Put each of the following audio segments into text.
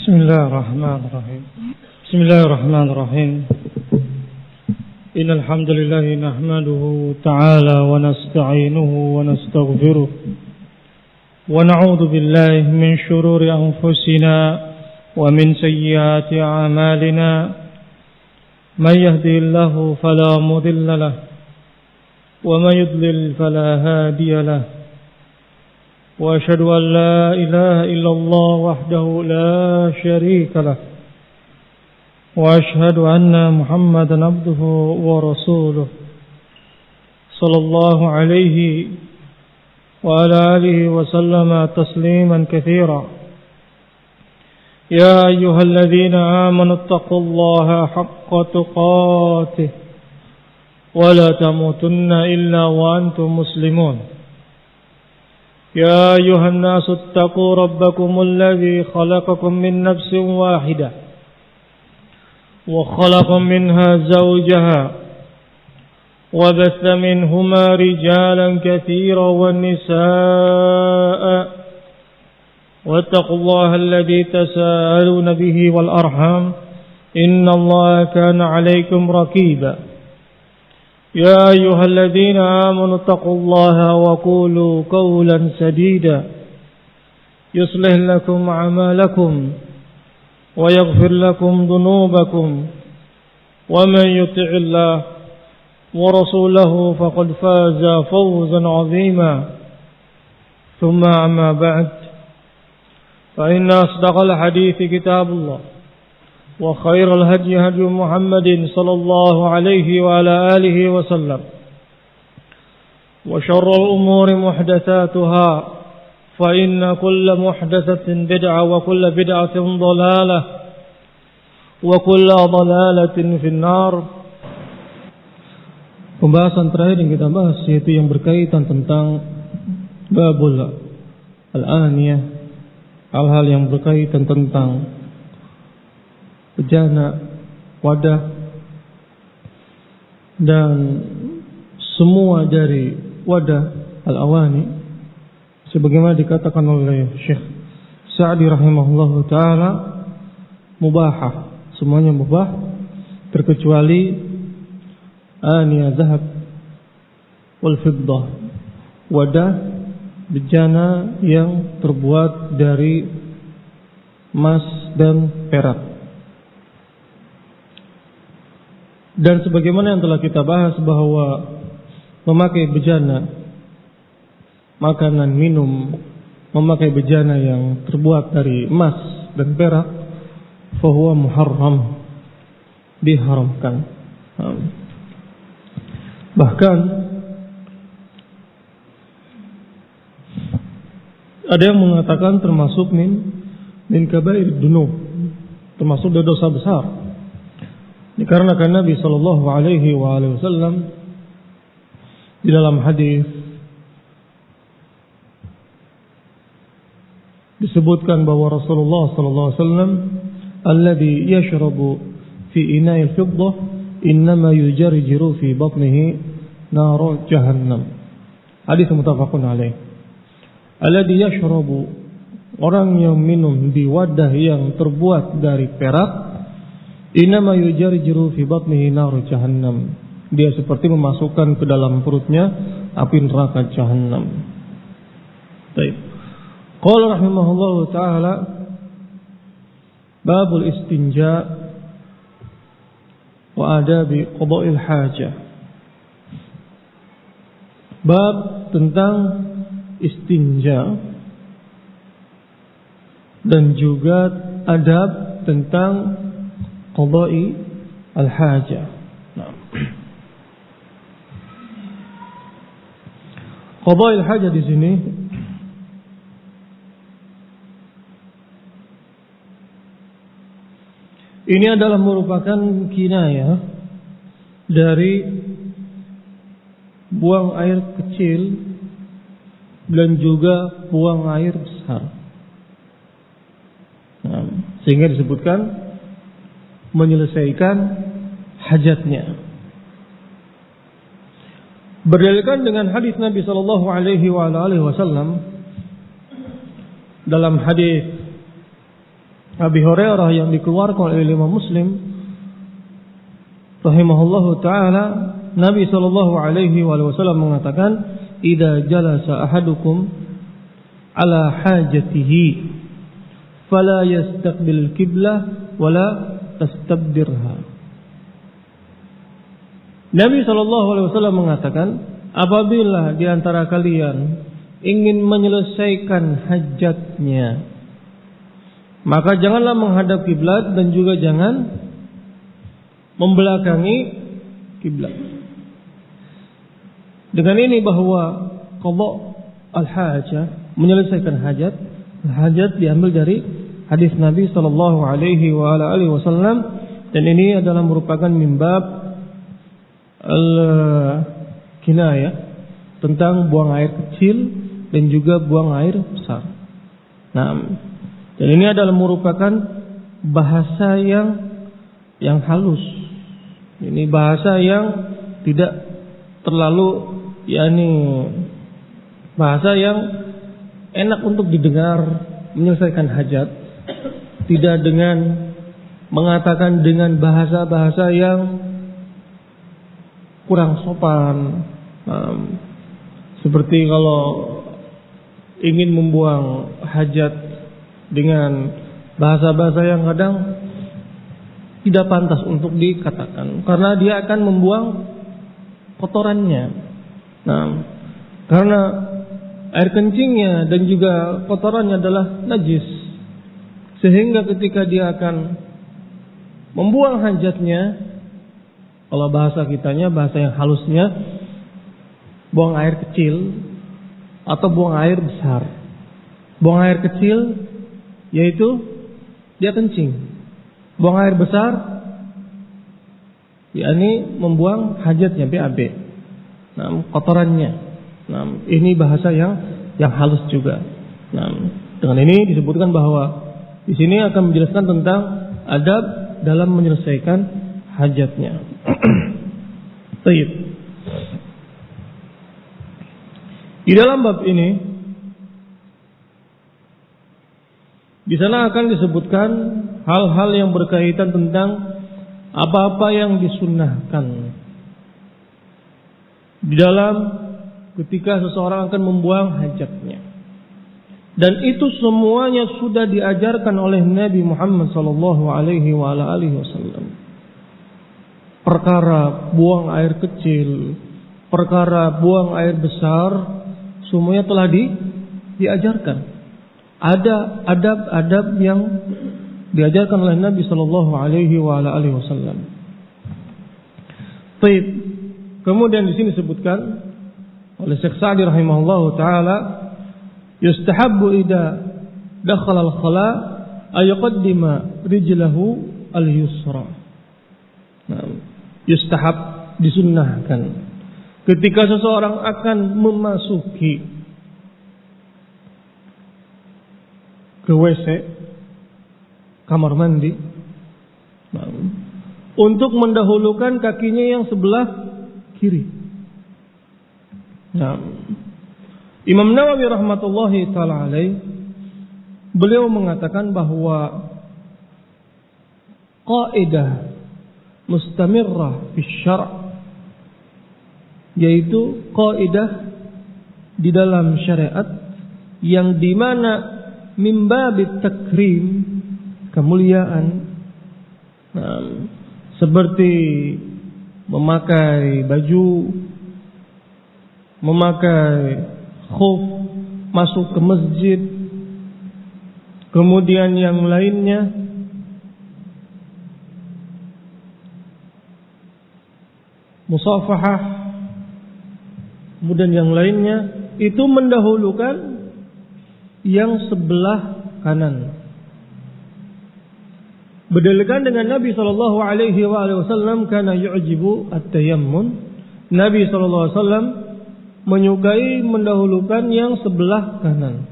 Bismillahirrahmanirrahim. Bismillahirrahmanirrahim. Innal hamdalillah nahmaduhu ta'ala wa nasta'inuhu wa nastaghfiruh wa na'udzu billahi min shururi anfusina wa min sayyiati a'malina. Man yahdihillahu fala mudilla lahu wa man yudlil fala hadiya lahu. وأشهد أن لا إله إلا الله وحده لا شريك له وأشهد أن محمدا عبده ورسوله صلى الله عليه وعلى آله وسلم تسليما كثيرا. يا أيها الذين آمنوا اتقوا الله حق تقاته ولا تموتن إلا وأنتم مسلمون. يا أيها الناس اتقوا ربكم الذي خلقكم من نفس واحدة وخلق منها زوجها وبث منهما رجالا كثيرا والنساء واتقوا الله الذي تساءلون به والأرحام إن الله كان عليكم رقيبا. يا أيها الذين آمنوا اتقوا الله وقولوا قولا سديدا يصلح لكم أعمالكم ويغفر لكم ذنوبكم ومن يطع الله ورسوله فقد فاز فوزا عظيما. ثم أما بعد فإن أصدق الحديث كتاب الله وخير الهدي هدي محمد صلى الله عليه وعلى آله وسلم وشر الأمور محدثاتها فإن كل محدثة بدعة وكل بدعة ضلالة وكل ضلالة في النار. Pembahasan terakhir yang kita bahas yaitu yang berkaitan tentang babul al-aniyah, hal-hal yang berkaitan tentang bejana, wadah, dan semua dari wadah al-awani sebagaimana dikatakan oleh Syekh Sa'di rahimahullahu ta'ala mubahah, semuanya mubah terkecuali aniyah zahab wal fiddah, wadah bejana yang terbuat dari emas dan perak. Dan sebagaimana yang telah kita bahas bahwa memakai bejana, makanan, minum, memakai bejana yang terbuat dari emas dan perak, fahuwa muharram, diharamkan. Bahkan ada yang mengatakan termasuk min kabair dunub, termasuk dosa besar. Dikarenakan Nabi sallallahu alaihi wasallam di dalam hadis disebutkan bahwa Rasulullah sallallahu alaihi wasallam alladhi yashrabu fi ina'il fiddah innama yujarjiru fi batnihi nar jahannam. Hadis muttafaqun alaih. Alladhi yashrabu, orang yang minum di wadah yang terbuat dari perak, innama yujarjiru fi batnihi nar jahannam, dia seperti memasukkan ke dalam perutnya api neraka jahannam. Baik. Qala rahimahullahu taala babul istinja wa adabi qada'il hajah. Bab tentang istinja dan juga adab tentang qada'i al-hajah. Qada'i al-hajah di sini ini adalah merupakan kinayah dari buang air kecil dan juga buang air besar. Sehingga disebutkan menyelesaikan hajatnya. Berdalilkan dengan hadis Nabi sallallahu alaihi wasallam dalam hadis Abi Hurairah yang dikeluarkan oleh Imam Muslim rahimahullahu taala, Nabi sallallahu alaihi wasallam mengatakan, "Idza jalasa ahadukum ala hajatihi fala yastaqbil qiblah wala tastabdirha." Nabi sallallahu alaihi wasallam mengatakan, apabila di antara kalian ingin menyelesaikan hajatnya, maka janganlah menghadap kiblat dan juga jangan membelakangi kiblat. Dengan ini bahwa qada al-hajah, menyelesaikan hajat diambil dari hadis Nabi sallallahu alaihi wasallam, dan ini adalah merupakan mimbab al-kinayah tentang buang air kecil dan juga buang air besar. Nah, dan ini adalah merupakan bahasa yang halus. Ini bahasa yang tidak terlalu bahasa yang enak untuk didengar, menyelesaikan hajat. Tidak dengan mengatakan dengan bahasa-bahasa yang kurang sopan. Seperti kalau ingin membuang hajat dengan bahasa-bahasa yang kadang tidak pantas untuk dikatakan, karena dia akan membuang kotorannya. Nah, karena air kencingnya dan juga kotorannya adalah najis, sehingga ketika dia akan membuang hajatnya, kalau bahasa kitanya, bahasa yang halusnya, buang air kecil atau buang air besar. Buang air kecil yaitu dia kencing. Buang air besar yakni membuang hajatnya, BAB. Nah, kotorannya. Nah, ini bahasa yang halus juga. Nah, dengan ini disebutkan bahwa di sini akan menjelaskan tentang adab dalam menyelesaikan hajatnya. Baik. Di dalam bab ini di sana akan disebutkan hal-hal yang berkaitan tentang apa-apa yang disunnahkan di dalam ketika seseorang akan membuang hajatnya. Dan itu semuanya sudah diajarkan oleh Nabi Muhammad sallallahu alaihi wasallam. Perkara buang air kecil, perkara buang air besar, semuanya telah diajarkan. Ada adab-adab yang diajarkan oleh Nabi sallallahu alaihi wasallam. Baik. Kemudian di sini disebutkan oleh Syekh Sa'di rahimahullahu taala, yustahabbu idza dakhala al-khala ay yuqaddima rijlahu al-yusra. Nah, yustahab, disunnahkan ketika seseorang akan memasuki ke WC, kamar mandi, untuk mendahulukan kakinya yang sebelah kiri. Nah, Imam Nawawi rahmatullahi taala alaih, beliau mengatakan bahwa qaidah mustamirrah fi syara', yaitu kaidah di dalam syariat yang dimana mimbabit takrim, kemuliaan, seperti memakai baju, memakai khuf, masuk ke masjid, kemudian yang lainnya, musafahah, kemudian yang lainnya, itu mendahulukan yang sebelah kanan. Berdasarkan dengan Nabi sallallahu alaihi wasallam, kana yu'jibu at-tayammun. Nabi sallallahu alaihi wasallam menyukai mendahulukan yang sebelah kanan.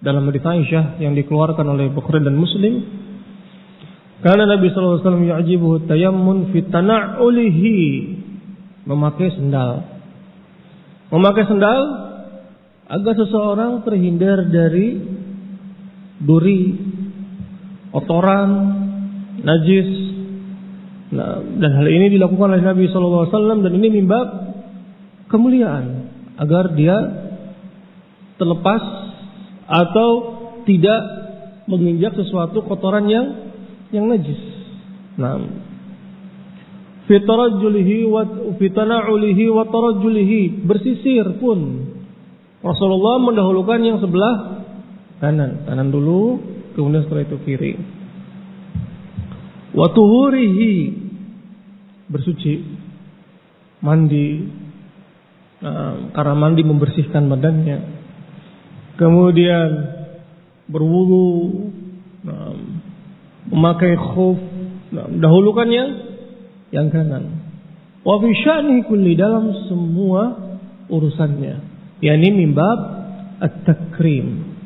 Dalam hadis Aisyah yang dikeluarkan oleh Bukhari dan Muslim, karena Nabi sallallahu alaihi wasallam yu'jibu at-tayammun fi tana'ulihi, memakai sendal. Memakai sendal agar seseorang terhindar dari duri, kotoran, najis. Nah, dan hal ini dilakukan oleh Nabi SAW dan ini mimbar kemuliaan agar dia terlepas atau tidak menginjak sesuatu kotoran yang najis. Nah, fitarajjulihi wa fitana'ulihi wa tarajjulihi, bersisir pun Rasulullah mendahulukan yang sebelah kanan dulu, kemudian setelah itu kiri. Wa tuhurihi, bersuci, mandi, karena mandi membersihkan badannya. Kemudian berwudu, memakai khuf, dahulukan yang kanan. Wa fi sya'nihi kulli, dalam semua urusannya, yakni min bab at-takrim.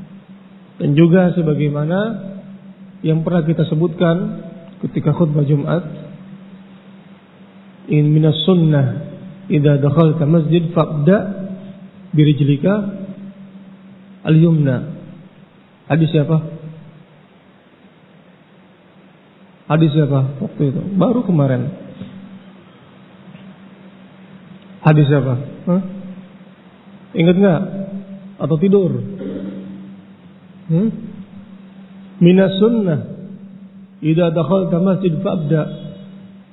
Dan juga sebagaimana yang pernah kita sebutkan ketika khutbah Jumat, in minas sunnah idza dakhalta masjid fabda birijlika al-yumna. Hadis siapa? Waktu itu baru kemarin. Hadis siapa? Ingat enggak? Atau tidur? Minas sunnah idza dakhalta masjid fabda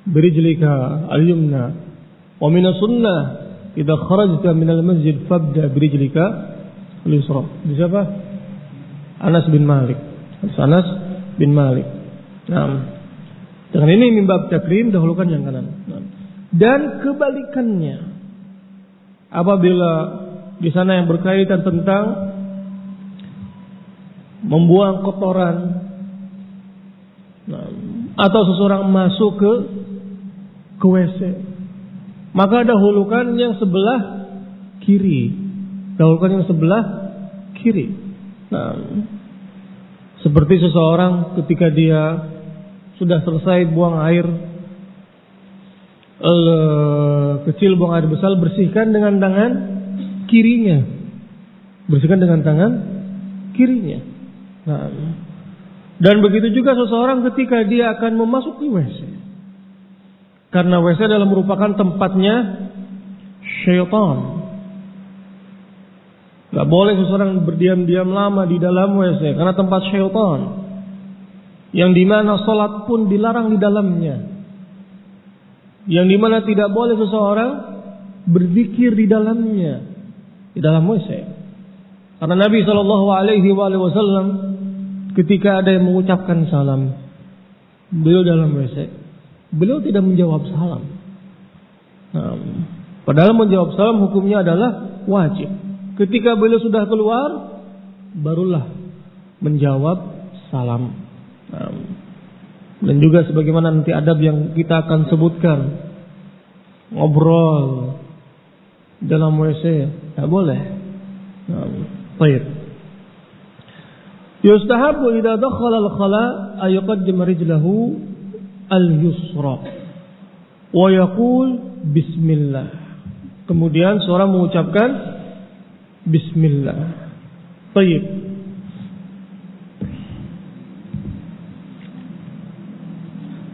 birijlika al-yumna wa minas sunnah idza kharajta minal masjid fabda birijlika al-yusra. Siapa? Anas bin Malik. Nah, dengan ini mimbab takrim, dahulukan yang kanan. Dan kebalikannya, apabila di sana yang berkaitan tentang membuang kotoran, atau seseorang masuk ke WC, maka dahulukan yang sebelah kiri. Nah, seperti seseorang ketika dia sudah selesai buang air kecil, buang air besar, bersihkan dengan tangan kirinya. Nah, dan begitu juga seseorang ketika dia akan memasuki WC, karena WC adalah merupakan tempatnya syaitan. Gak boleh seseorang berdiam-diam lama di dalam WC karena tempat syaitan, yang dimana salat pun dilarang di dalamnya, yang dimana tidak boleh seseorang berzikir di dalamnya, di dalam WC. Karena Nabi SAW ketika ada yang mengucapkan salam, beliau dalam WC, beliau tidak menjawab salam. Padahal menjawab salam hukumnya adalah wajib. Ketika beliau sudah keluar, barulah menjawab salam. Dan juga sebagaimana nanti adab yang kita akan sebutkan, ngobrol dalam WC tidak boleh. Baik. Yustahabu idza dakhala al-khala ay yuqaddim rijlahu al-yusra wa yaqul bismillah. Kemudian seorang mengucapkan bismillah. Baik.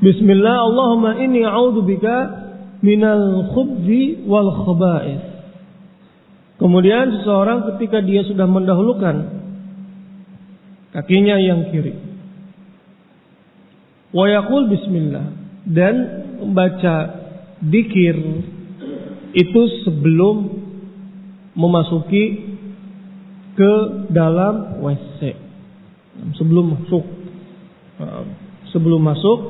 Bismillah, Allahumma inni a'udzubika minal khubthi wal khaba'ith. Kemudian seseorang ketika dia sudah mendahulukan kakinya yang kiri, wa yaqul bismillah, dan membaca dzikir itu sebelum memasuki ke dalam WC, sebelum masuk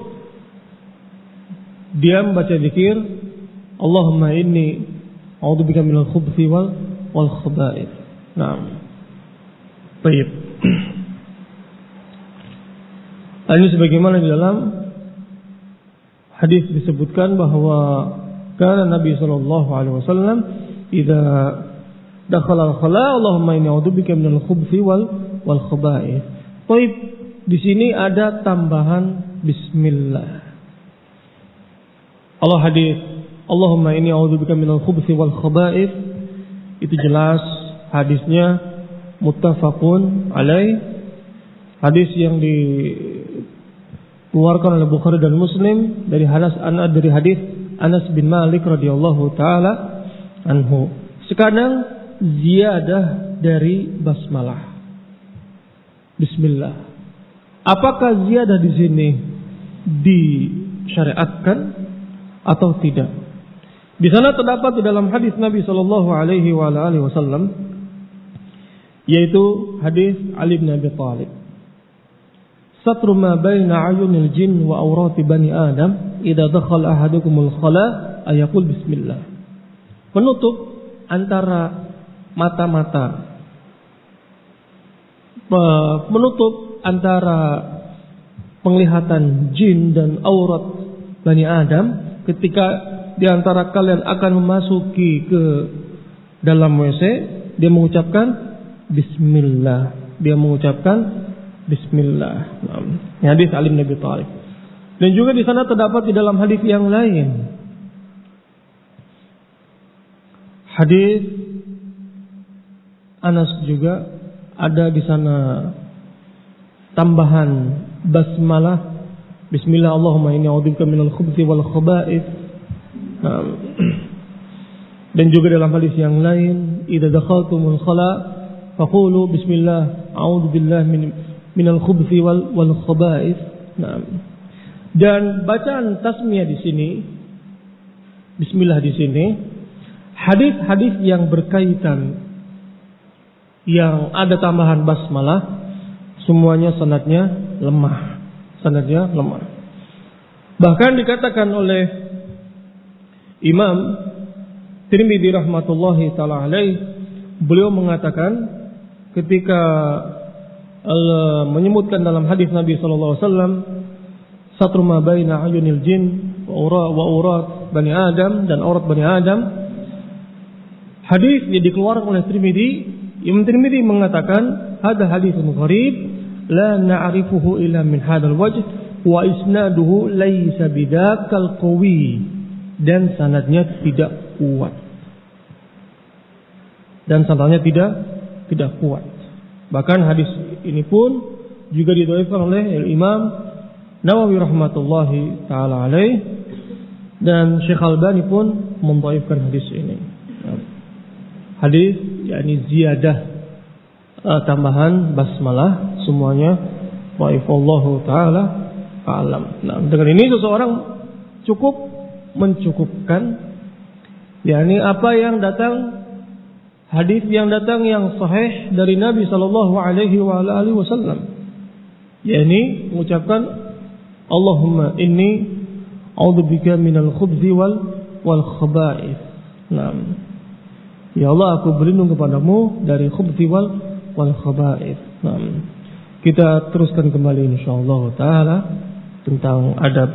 dia membaca zikir, Allahumma inni a'udzubika minal khubthi wal khaba'ith. Naam. Baik. Ini sebagaimana di dalam hadis disebutkan bahwa kana Nabi sallallahu alaihi wasallam idza dakhala al-khala, Allahumma inni a'udzubika minal khubthi wal khaba'ith. Baik, di sini ada tambahan bismillah. Allah hadis Allahumma inni a'udzubika minal khubthi wal khaba'ith, itu jelas hadisnya muttafaqun alaih, hadis yang keluarkan oleh Bukhari dan Muslim dari hadis Anas bin Malik radhiyallahu taala anhu. Sekarang ziyadah dari basmalah. Bismillah. Apakah ziyadah di sini disyariatkan atau tidak? Di sana terdapat di dalam hadis Nabi sallallahu alaihi wasallam, yaitu hadis Ali bin Abi Thalib. Satru ma baina ayunil jin wa awrati bani Adam idza dakhala ahadukumul khala ayaqul bismillah. Menutup antara mata-mata, menutup antara penglihatan jin dan aurat Bani Adam ketika di antara kalian akan memasuki ke dalam WC, dia mengucapkan bismillah. Dia mengucapkan bismillah. Ini hadis Ali bin Abi Thalib. Dan juga di sana terdapat di dalam hadis yang lain, hadis Anas juga ada di sana tambahan basmalah, bismillah Allahumma inni a'udzubika minal khubuthi wal khaba'ith. Dan juga dalam hadis yang lain, idza dakhaltumul khala faqulu bismillah a'udzu billahi minal khubuthi wal khaba'ith. Dan bacaan tasmiyah di sini, bismillah di sini, hadis-hadis yang berkaitan yang ada tambahan basmalah, semuanya sanadnya lemah. Sanadnya lemah. Bahkan dikatakan oleh Imam Tirmidzi rahmatullahi taala alaih, beliau mengatakan ketika menyebutkan dalam hadis Nabi sallallahu alaihi wasallam, satru ma baina ayunil jin wa urat bani Adam, dan aurat bani Adam, hadis yang dikeluarkan oleh Tirmidzi. Imam Tirmidzi mengatakan hadza haditsun gharib la na'rifuhu illa min hadzal wajh wa isnaduhu laisa bidzakal qawi, dan sanadnya tidak kuat. Dan sanadnya tidak kuat. Bahkan hadis ini pun juga didhaifkan oleh Imam Nawawi rahmatullahi taala alaih, dan Syekh Albani pun mendhaifkan hadis ini. Hadis yakni ziyadah tambahan basmalah semuanya dhaif, wallahu taala alam. Nah, dengan ini seseorang cukup mencukupkan yakni apa yang datang, hadis yang datang yang sahih dari Nabi sallallahu alaihi wasallam, yakni mengucapkan Allahumma inni a'udzubika minal khubuthi wal khaba'ith. Nah, ya Allah, aku berlindung kepadamu dari khubuthi wal khaba'ith. Nah, kita teruskan kembali insyaallah taala tentang adab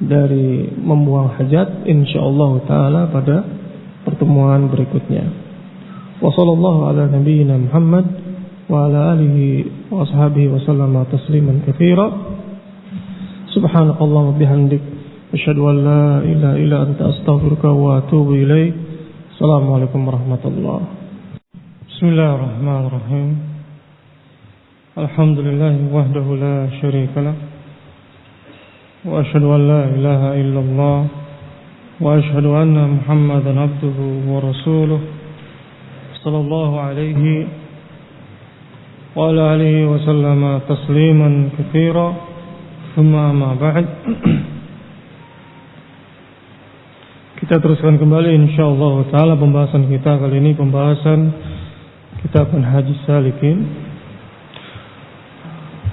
dari membuang hajat insyaallah taala pada pertemuan berikutnya. Wa sallallahu ala nabiyyina Muhammad wa ala alihi wa ashabihi wa sallama tasliman katsira. Subhanakallahumma bihamdik asyhadu an la ilaha illa anta astaghfiruka wa atubu ilaik. Assalamualaikum warahmatullahi wabarakatuh. Bismillahirrahmanirrahim. Alhamdulillah wahdahu la syarika lah, wa asyhadu an la ilaha illallah, wa asyhadu anna Muhammadan abduhu wa rasuluh sallallahu alaihi wa ala alihi wa sallama tasliman katsira. Thumma ma ba'd. Kita teruskan kembali insyaallah taala pembahasan kita kali ini, pembahasan kitab Manhajus Salikin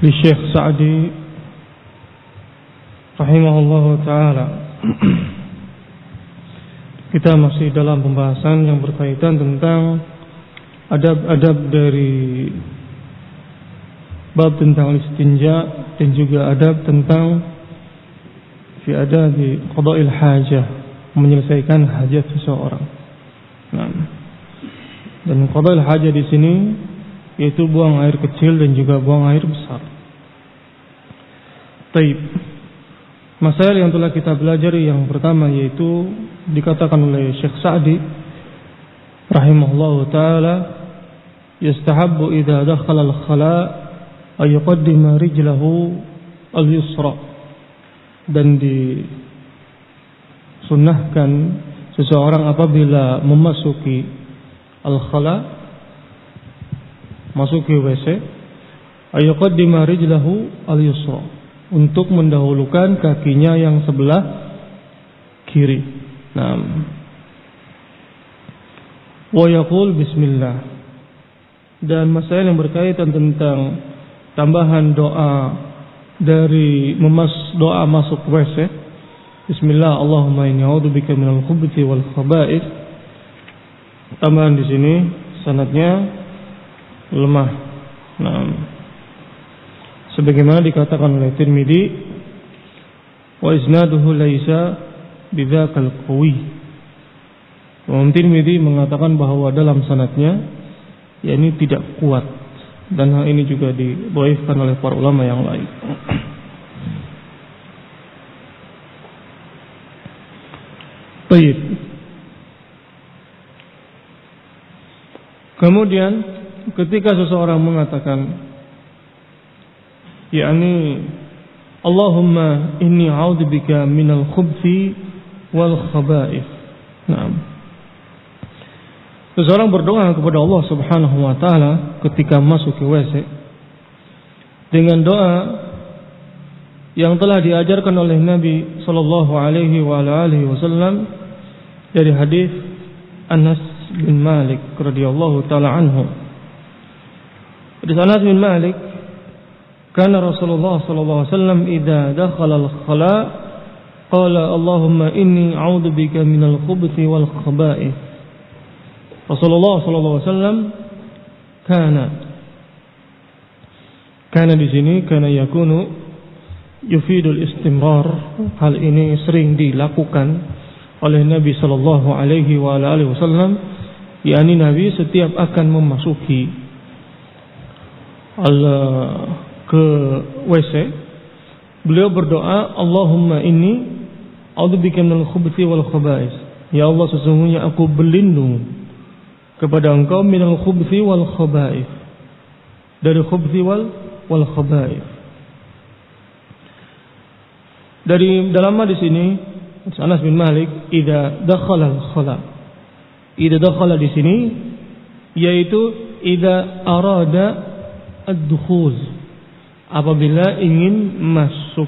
li Syekh Sa'di rahimahullahu taala. Kita masih dalam pembahasan yang berkaitan tentang adab-adab dari bab tentang istinja, dan juga adab tentang fi adabi qada'il hajah, menyelesaikan hajat seseorang. Nah, dan qada'il hajah di sini yaitu buang air kecil dan juga buang air besar. Taib. Masalah yang telah kita pelajari yang pertama yaitu dikatakan oleh Syekh Sa'di rahimahullahu taala, yastahabbu idza dakhala al-khala' ay yuqaddima rijlahu al-yusra, dan disunnahkan seseorang apabila memasuki al-khala, masuki WC, ayuqaddima rijlahu al-yusra, untuk mendahulukan kakinya yang sebelah kiri. Wa yaqul bismillah. Dan masalah yang berkaitan tentang tambahan doa dari doa masuk WC, bismillah Allahumma inni a'udzubika minal khubuthi wal khaba'ith. Tambahan di sini sanadnya lemah. Sebagaimana dikatakan oleh Tirmidzi, wa isnaduhu laisa bidzakal qawi. Imam Tirmidzi mengatakan bahwa dalam sanadnya yakni tidak kuat, dan hal ini juga didhaifkan oleh para ulama yang lain. Baik. Kemudian ketika seseorang mengatakan yakni Allahumma inni a'udzubika minal khubuthi wal khaba'ith. Seseorang berdoa kepada Allah Subhanahu wa taala ketika masuk ke WC dengan doa yang telah diajarkan oleh Nabi sallallahu alaihi wa alihi wasallam dari hadis Anas bin Malik radhiyallahu taala anhu. Hadis Anas bin Malik, kana Rasulullah sallallahu alaihi wasallam idza dakhala al-khala qala Allahumma inni a'udzu bika minal khubuthi wal khaba'ith. Rasulullah sallallahu alaihi wasallam kana di sini kana yakunu yufidul istimrar. Hal ini sering dilakukan oleh Nabi sallallahu alaihi wa alihi wasallam, yakni Nabi setiap akan memasuki ke WC, beliau berdoa, Allahumma inni a'udzubika minal khubuthi wal khaba'ith. Ya Allah, sesungguhnya aku berlindung kepada Engkau minal khubuthi wal khaba'ith, dari khubuthi wal khaba'ith. Dari dalam hadis ini Anas bin Malik, idza dakhala al-khala. Idza dakhala di sini yaitu idza arada ad-dukhul, apabila ingin masuk.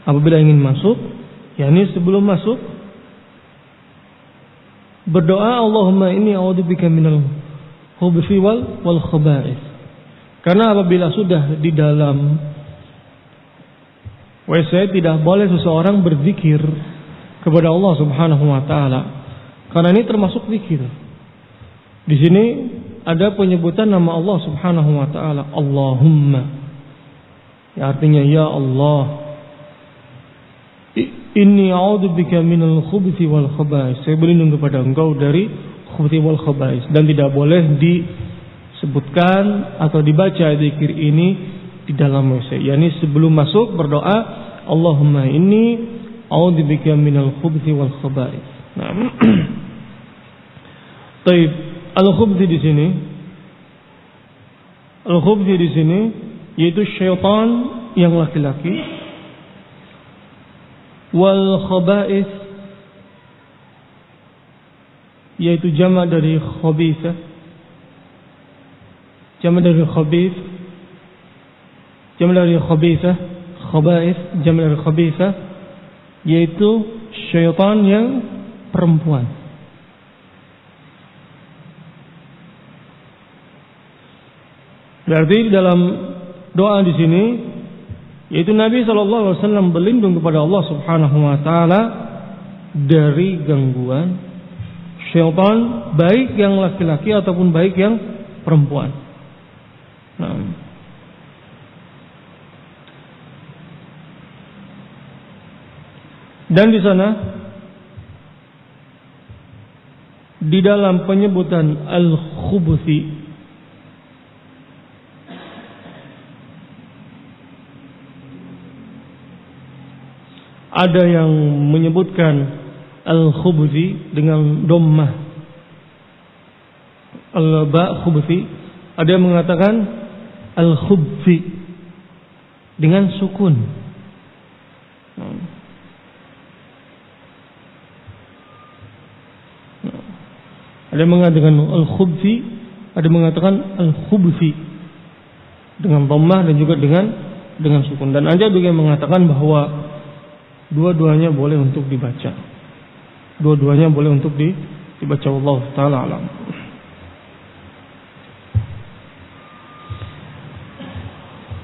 Apabila ingin masuk, yakni sebelum masuk berdoa Allahumma inni a'udzubika minal khubuthi wal khaba'ith. Karena apabila sudah di dalam WC tidak boleh seseorang berzikir kepada Allah Subhanahu wa taala, karena ini termasuk zikir. Di sini ada penyebutan nama Allah Subhanahu wa taala, Allahumma, yang artinya ya Allah. Inni a'udzubika minal khubuthi wal khaba'ith. Saya berlindung kepada Engkau dari khubuthi wal khaba'ith, dan tidak boleh disebutkan atau dibaca zikir ini di dalam WC. yakni sebelum masuk berdoa Allahumma inni a'udzubika minal khubuthi wal khaba'ith. Baik, al-khubuthi di sini, al-khubuthi di sini yaitu syaitan yang laki-laki. Wal khaba'ith yaitu jama' dari khabithah. Jama' dari khabith, jama' dari khabithah, khaba'ith jama' dari khabithah, yaitu syaitan yang perempuan. Berarti dalam doa di sini yaitu Nabi SAW berlindung kepada Allah Subhanahu wa taala dari gangguan syaitan, baik yang laki-laki ataupun baik yang perempuan. Dan di sana di dalam penyebutan al-khubuthi ada yang menyebutkan al-khubuthi dengan dhammah al-ba' khubuthi, ada yang mengatakan al-khubthi dengan sukun. Ada yang mengatakan al-khubthi, ada yang mengatakan al-khubthi dengan dhammah dan juga dengan sukun. Dan ada juga yang mengatakan bahwa dua-duanya boleh untuk dibaca. Dua-duanya boleh untuk dibaca. Allah taala alam.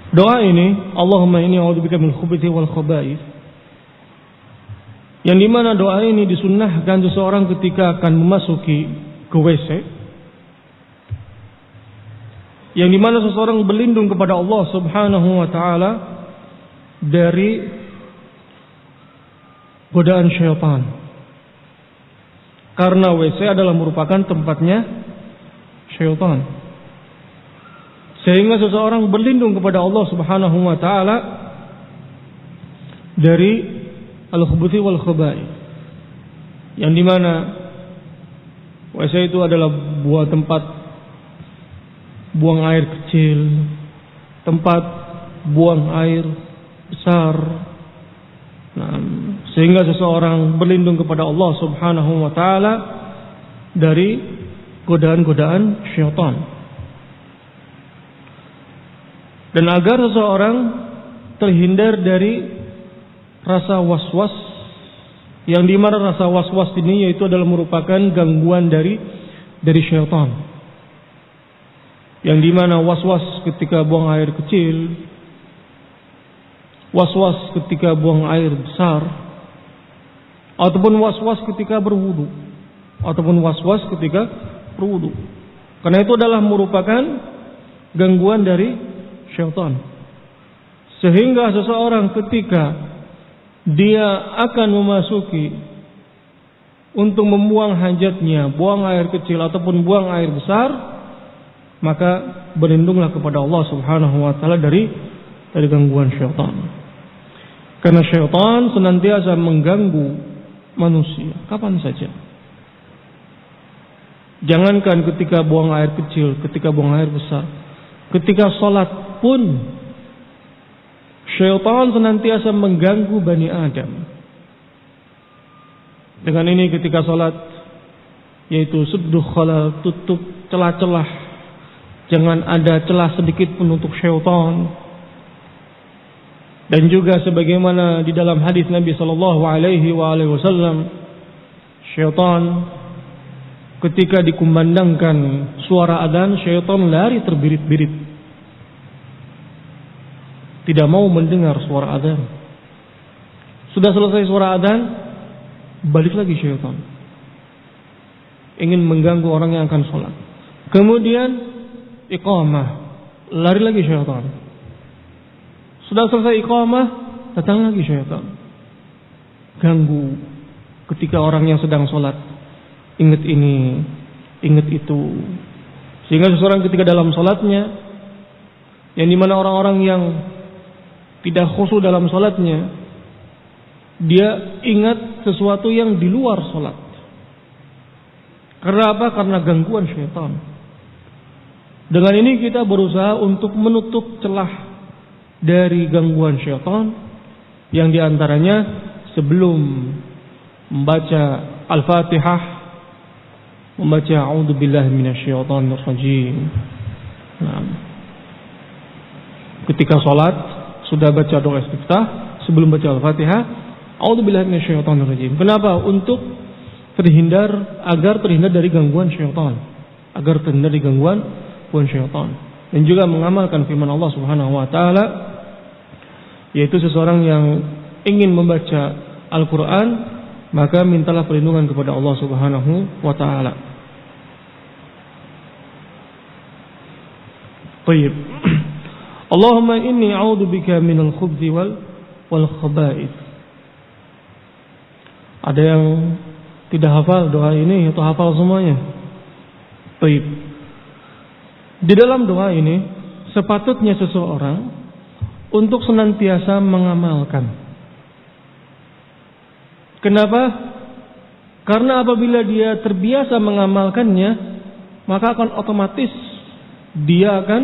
Doa ini, Allahumma inni a'udzubika minal khubuthi wal khaba'ith, yang dimana doa ini disunnahkan seseorang ketika akan memasuki ke WC, yang dimana seseorang berlindung kepada Allah Subhanahu wa ta'ala dari godaan syaitan, karena WC adalah merupakan tempatnya syaitan. Sehingga seseorang berlindung kepada Allah Subhanahu wa ta'ala dari al-khubuthi wal khaba'ith, yang dimana WC itu adalah tempat buang air kecil, tempat buang air besar. Sehingga seseorang berlindung kepada Allah Subhanahu wa ta'ala dari godaan-godaan syaitan. Dan agar seseorang terhindar dari rasa was-was, yang dimana rasa was-was ini yaitu adalah merupakan gangguan dari syaitan, yang dimana was-was ketika buang air kecil, was-was ketika buang air besar, ataupun was-was ketika berwudu, karena itu adalah merupakan gangguan dari syaitan. Sehingga seseorang ketika dia akan memasuki untuk membuang hajatnya, buang air kecil ataupun buang air besar, maka berlindunglah kepada Allah Subhanahu wa ta'ala dari gangguan syaitan. Karena syaitan senantiasa mengganggu manusia kapan saja. Jangankan ketika buang air kecil, ketika buang air besar, ketika sholat pun syaitan senantiasa mengganggu Bani Adam. Dengan ini ketika sholat, yaitu sudduh khalal, tutup celah-celah, jangan ada celah sedikit pun untuk syaitan. Dan juga sebagaimana di dalam hadis Nabi sallallahu alaihi wasallam, syaitan ketika dikumandangkan suara adzan, syaitan lari terbirit-birit, tidak mau mendengar suara adzan. Sudah selesai suara adzan, balik lagi syaitan, ingin mengganggu orang yang akan sholat. Kemudian iqamah, lari lagi syaitan. Sudah selesai iqamah, datang lagi syaitan, ganggu ketika orang yang sedang sholat, ingat ini, ingat itu. Sehingga seseorang ketika dalam sholatnya, yang dimana orang-orang yang tidak khusyuk dalam sholatnya, dia ingat sesuatu yang di luar sholat. Karena apa? Karena gangguan syaitan. Dengan ini kita berusaha untuk menutup celah dari gangguan syaitan, yang diantaranya sebelum membaca Al-Fatihah, membaca a'udzubillahi minasyaitonir rajim. Ketika sholat sudah baca doa istiftah, sebelum baca Al-Fatihah, a'udzubillahi minasyaitonir rajim. Kenapa? Untuk agar terhindar dari gangguan syaitan, dan juga mengamalkan firman Allah Subhanahu wa taala, yaitu seseorang yang ingin membaca Al-Qur'an, maka mintalah perlindungan kepada Allah Subhanahu wa taala. Baik. Allahumma inni a'udzubika minal khubuthi wal khaba'ith. Ada yang tidak hafal doa ini atau hafal semuanya? Baik. Di dalam doa ini sepatutnya seseorang untuk senantiasa mengamalkan. Kenapa? Karena apabila dia terbiasa mengamalkannya, maka akan otomatis dia akan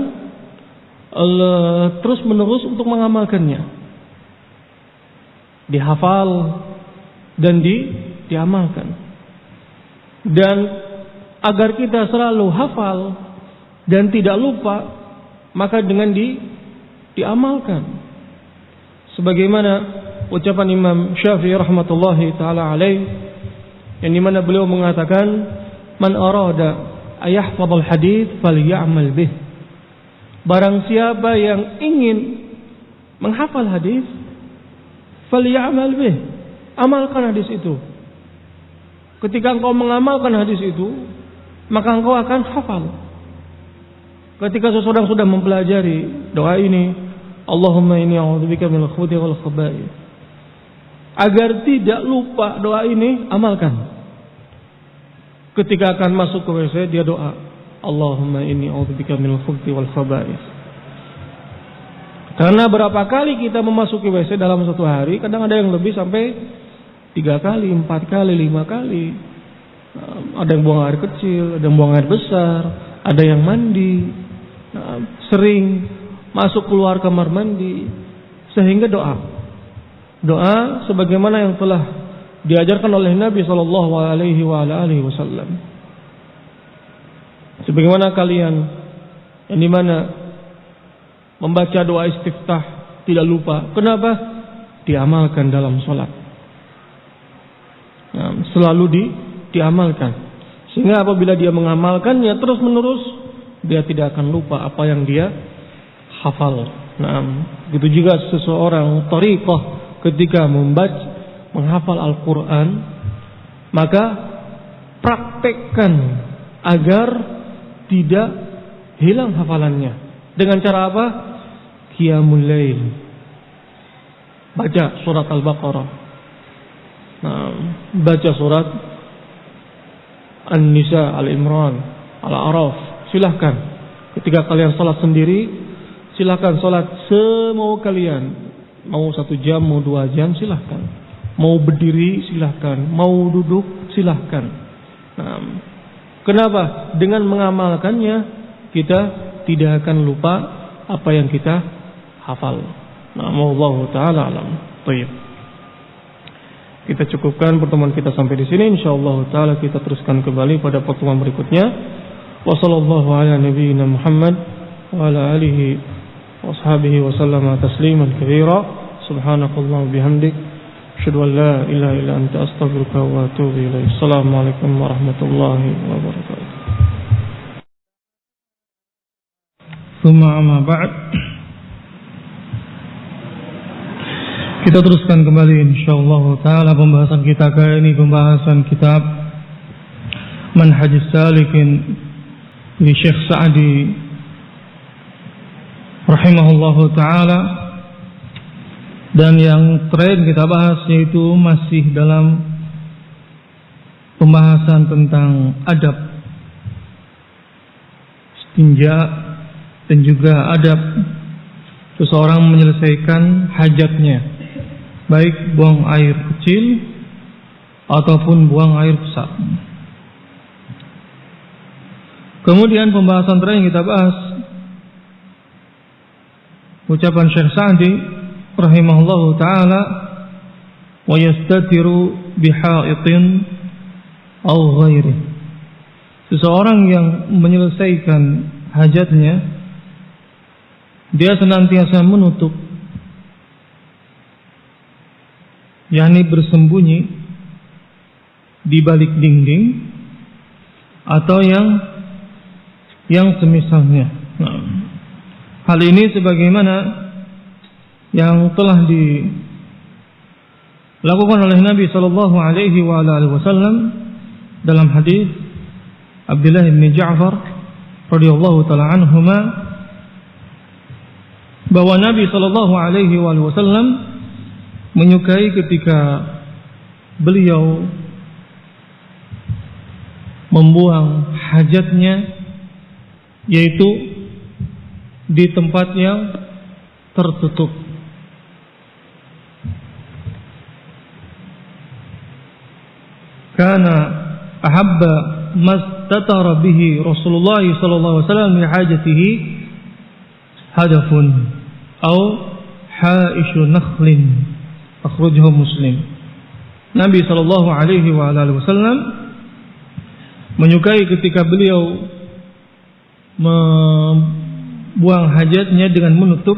terus menerus untuk mengamalkannya, dihafal dan diamalkan. Dan agar kita selalu hafal dan tidak lupa, maka dengan diamalkan. Sebagaimana ucapan Imam Syafi'i rahmatullahi taala alaih, yang dimana beliau mengatakan, man arada ayahfadhal hadits falyamal bih. Barang siapa yang ingin menghafal hadis, falyamal bih, amalkan hadis itu. Ketika engkau mengamalkan hadis itu, maka engkau akan hafal. Ketika seseorang sudah mempelajari doa ini, Allahumma inni a'udzubika minal khubuthi wal khaba'ith, agar tidak lupa doa ini, amalkan. Ketika akan masuk ke WC, dia doa, Allahumma inni a'udzubika minal khubuthi wal khaba'ith. Karena berapa kali kita memasuki WC dalam satu hari, kadang ada yang lebih sampai 3 kali, 4 kali, 5 kali. Ada yang buang air kecil, ada yang buang air besar, ada yang mandi, sering masuk keluar kamar mandi, sehingga doa sebagaimana yang telah diajarkan oleh Nabi sallallahu alaihi wasallam. Sebagaimana kalian yang dimana membaca doa istiftah tidak lupa. Kenapa? Diamalkan dalam sholat. Selalu diamalkan. Sehingga apabila dia mengamalkannya terus menerus, dia tidak akan lupa apa yang dia hafal. Begitu juga seseorang thariqah ketika menghafal Al-Quran, maka praktekkan agar tidak hilang hafalannya. Dengan cara apa? Qiyamul Lail. Baca surat Al-Baqarah. Baca surat An-Nisa, Al-Imran, Al-A'raf. Silahkan. Ketika kalian salat sendiri, silahkan salat semau kalian. Mau 1 jam, mau 2 jam, silahkan. Mau berdiri, silahkan. Mau duduk, silahkan. Kenapa? Dengan mengamalkannya, kita tidak akan lupa apa yang kita hafal. Wallahu ta'ala alam. Baik. Kita cukupkan pertemuan kita sampai di sini. Insyaallah taala kita teruskan kembali pada pertemuan berikutnya. Wassallallahu ala nabiyyina Muhammad wa ala alihi wa ashabihi wa sallama tasliman katsira. Subhanakallah bihamdik, asyhadu an la ilaha illa anta astaghfiruka wa atubu ilaik. Assalamualaikum warahmatullahi wabarakatuh. Tsumma amma ba'd. Kita teruskan kembali insyaallah taala pembahasan kita kali ini, pembahasan kitab Manhajus Salikin di Syekh Sa'di rahimahullahu taala. Dan yang terakhir kita bahas yaitu masih dalam pembahasan tentang adab istinja dan juga adab seseorang menyelesaikan hajatnya, baik buang air kecil ataupun buang air besar. Kemudian pembahasan terakhir yang kita bahas ucapan Syekh Sa'di rahimahullahu ta'ala, wa yastatiru biha'itin aw ghairi. Seseorang yang menyelesaikan hajatnya, dia senantiasa menutup, yakni bersembunyi di balik dinding atau yang semisalnya. Hal ini sebagaimana yang telah dilakukan oleh Nabi sallallahu alaihi wasallam dalam hadis Abdullah bin Ja'far radhiyallahu taala anhuma, bahwa Nabi sallallahu alaihi wasallam menyukai ketika beliau membuang hajatnya, yaitu di tempat yang tertutup. Karena ahabba mastatara bihi Rasulullah sallallahu alaihi wasallam li hajatihi hadafun au haishu nakhlin. Akhrajahu Muslim. Nabi sallallahu alaihi wasallam menyukai ketika beliau membuang hajatnya dengan menutup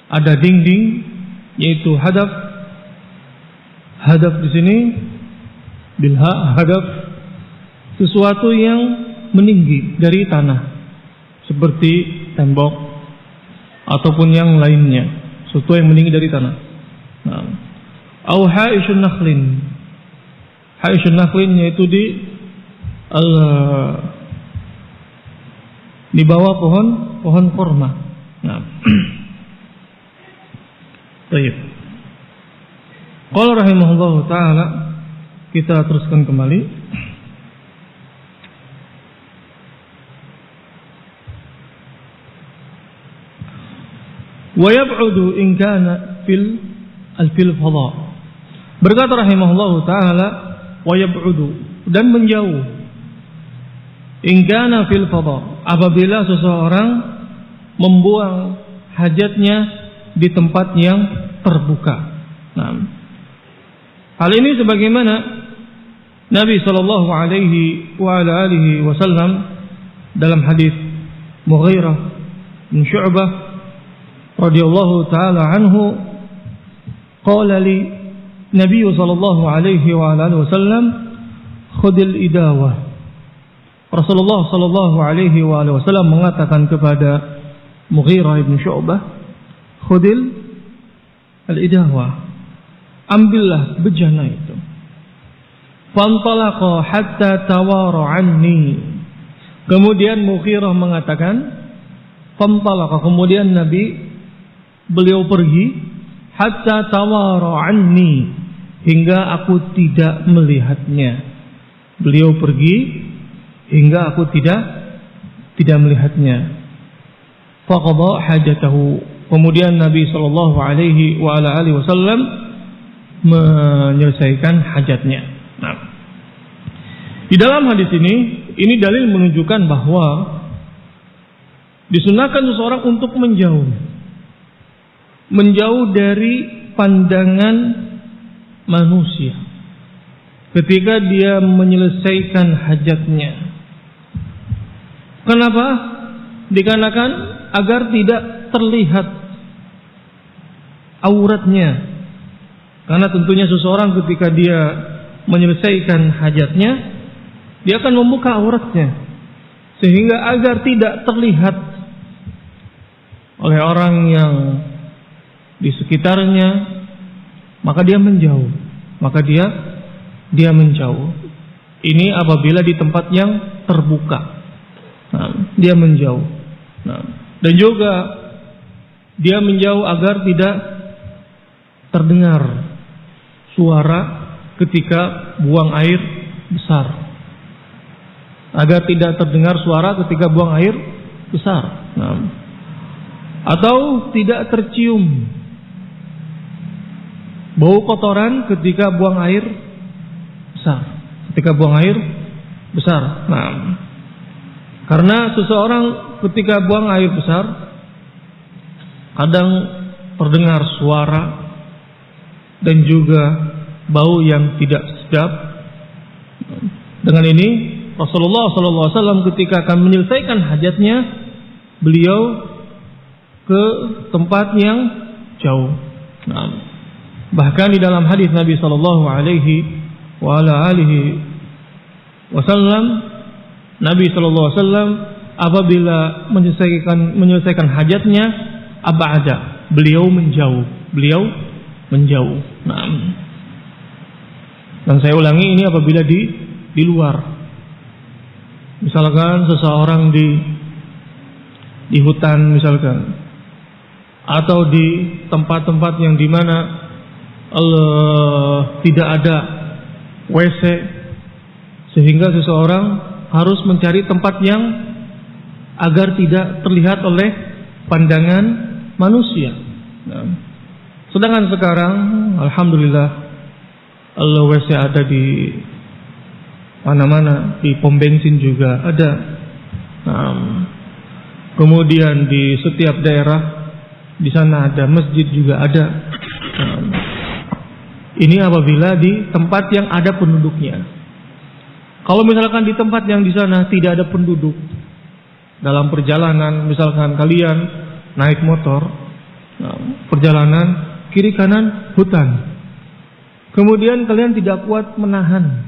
ada dinding, yaitu hadaf. Hadaf di sini bilha, hadaf sesuatu yang meninggi dari tanah, seperti tembok ataupun yang lainnya, sesuatu yang meninggi dari tanah. Au haishun nakhlin. Haishun nakhlin yaitu di bawah pohon kurma. Nah. Baik. Qala rahimahullahu taala, kita teruskan kembali. Wa yab'udu in kana fil fadha. Berkata rahimahullahu taala, wa yab'udu, dan menjauh. In kana fil fadha, apabila seseorang membuang hajatnya di tempat yang terbuka. Nah, hal ini sebagaimana Nabi sallallahu alaihi wasallam dalam hadis Mughirah bin Syu'bah radhiyallahu taala anhu, qala li Nabi sallallahu alaihi wasallam, khudil idawah. Rasulullah sallallahu alaihi wasallam mengatakan kepada Mughirah bin Syu'bah, khudil al-idawah, ambillah bejana itu. Fantalaqa hatta tawara anni. Kemudian Mughirah mengatakan, fantalaqa, kemudian beliau pergi, hatta tawara anni, hingga aku tidak melihatnya. Beliau pergi hingga aku tidak melihatnya. Faqada hajatahu. Kemudian Nabi sallallahu alaihi wasallam menyelesaikan hajatnya. Nah, di dalam hadis ini dalil menunjukkan bahwa disunahkan seseorang untuk menjauh dari pandangan manusia ketika dia menyelesaikan hajatnya. Kenapa? Dikarenakan agar tidak terlihat auratnya. Karena tentunya seseorang ketika dia menyelesaikan hajatnya, dia akan membuka auratnya, sehingga agar tidak terlihat oleh orang yang di sekitarnya, maka dia menjauh. Dia menjauh. Ini apabila di tempat yang terbuka. Nah, dia menjauh. Nah, dan juga dia menjauh agar tidak terdengar suara ketika buang air besar. Agar tidak terdengar suara ketika buang air besar. Nah, atau tidak tercium bau kotoran ketika buang air besar. Nah, karena seseorang ketika buang air besar kadang terdengar suara dan juga bau yang tidak sedap. Dengan ini Rasulullah SAW ketika akan menyelesaikan hajatnya, beliau ke tempat yang jauh. Nah, bahkan di dalam hadis Nabi sallallahu alaihi wasallam, Nabi sallallahu alaihi wasallam apabila menyelesaikan hajatnya, ab'ada, beliau menjauh. Nah, dan saya ulangi, ini apabila di luar. Misalkan seseorang di hutan misalkan, atau di tempat-tempat yang dimana tidak ada WC, sehingga seseorang harus mencari tempat yang agar tidak terlihat oleh pandangan manusia. Nah, sedangkan sekarang alhamdulillah WC ada di mana-mana, di pom bensin juga ada. Nah, Kemudian di setiap daerah di sana ada masjid juga ada. Ini apabila di tempat yang ada penduduknya. Kalau misalkan di tempat yang di sana tidak ada penduduk, dalam perjalanan misalkan kalian naik motor, perjalanan kiri kanan hutan, kemudian kalian tidak kuat menahan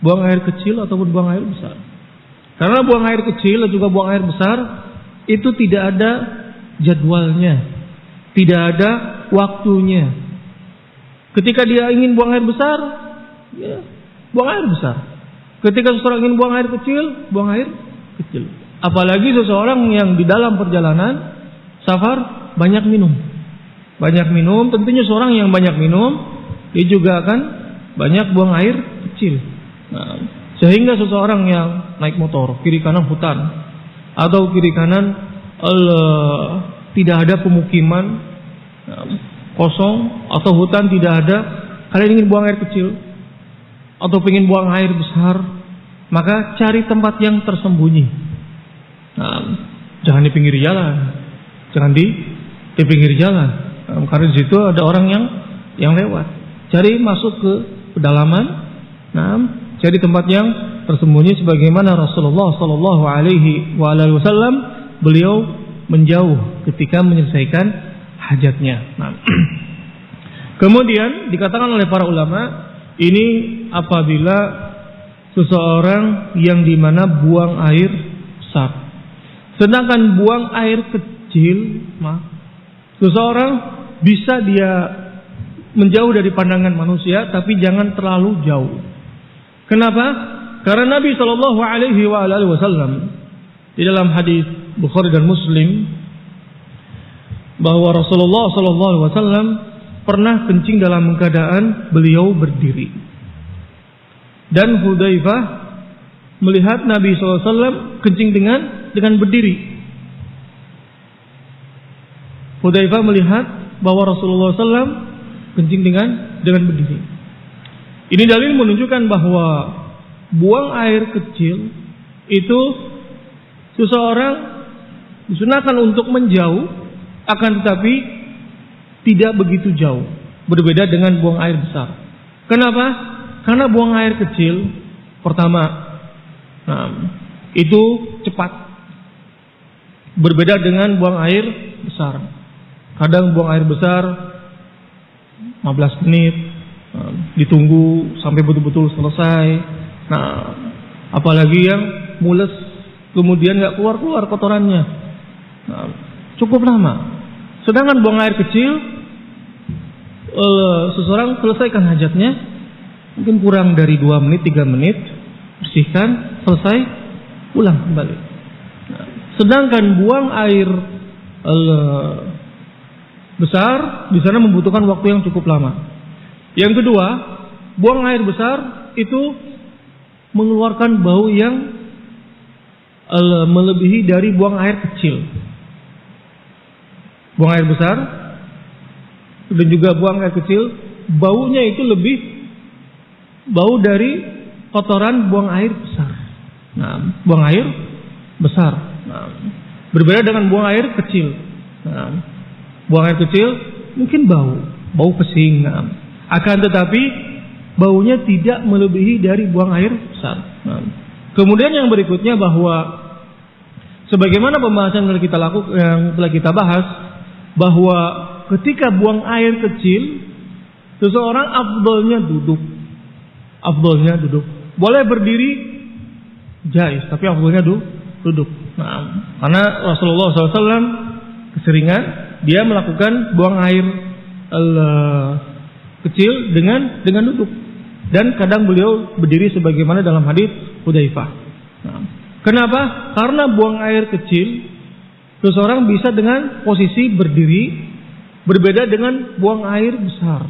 buang air kecil ataupun buang air besar. Karena buang air kecil dan juga buang air besar itu tidak ada jadwalnya, tidak ada waktunya. Ketika dia ingin buang air besar, ya buang air besar. Ketika seseorang ingin buang air kecil, buang air kecil. Apalagi seseorang yang di dalam perjalanan safar banyak minum. Banyak minum, tentunya seorang yang banyak minum dia juga akan banyak buang air kecil. Nah, sehingga seseorang yang naik motor kiri kanan hutan atau kiri kanan tidak ada pemukiman, kosong atau hutan tidak ada, kalian ingin buang air kecil atau ingin buang air besar, maka cari tempat yang tersembunyi. Nah, jangan di pinggir jalan, jangan di pinggir jalan, karena di situ ada orang yang lewat. Cari masuk ke pedalaman, cari tempat yang tersembunyi, sebagaimana Rasulullah Sallallahu Alaihi Wasallam beliau menjauh ketika menyelesaikan hajatnya. Kemudian dikatakan oleh para ulama, ini apabila seseorang yang dimana buang air besar. Sedangkan buang air kecil, seseorang bisa dia menjauh dari pandangan manusia, tapi jangan terlalu jauh. Kenapa? Karena Nabi Shallallahu Alaihi Wasallam di dalam hadis Bukhari dan Muslim bahwa Rasulullah Shallallahu Alaihi Wasallam pernah kencing dalam keadaan beliau berdiri. Dan Hudzaifah melihat Nabi Shallallahu Alaihi Wasallam kencing dengan berdiri. Hudzaifah melihat bahwa Rasulullah SAW kencing dengan berdiri. Ini dalil menunjukkan bahwa buang air kecil itu seseorang disunahkan untuk menjauh, akan tetapi tidak begitu jauh, berbeda dengan buang air besar. Kenapa? Karena buang air kecil, pertama, itu cepat, berbeda dengan buang air besar. Kadang buang air besar 15 menit, ditunggu sampai betul-betul selesai. Nah, apalagi yang mules, kemudian nggak keluar kotorannya, cukup lama. Sedangkan buang air kecil, seseorang selesaikan hajatnya mungkin kurang dari 2 menit, 3 menit, bersihkan, selesai, pulang kembali. Sedangkan buang air besar di sana membutuhkan waktu yang cukup lama. Yang kedua, buang air besar itu mengeluarkan bau yang melebihi dari buang air kecil. Buang air besar dan juga buang air kecil, baunya itu lebih bau dari kotoran buang air besar. Buang air besar. Berbeda dengan buang air kecil. Buang air kecil mungkin bau pesing. Akan tetapi baunya tidak melebihi dari buang air besar. Kemudian yang berikutnya bahwa sebagaimana pembahasan yang telah kita bahas, bahwa ketika buang air kecil, seseorang afdolnya duduk. Boleh berdiri jaiz, tapi afdolnya duduk. Karena Rasulullah SAW keseringan dia melakukan buang air kecil dengan duduk, dan kadang beliau berdiri sebagaimana dalam hadis Hudzaifah. Kenapa? Karena buang air kecil seseorang bisa dengan posisi berdiri, berbeda dengan buang air besar.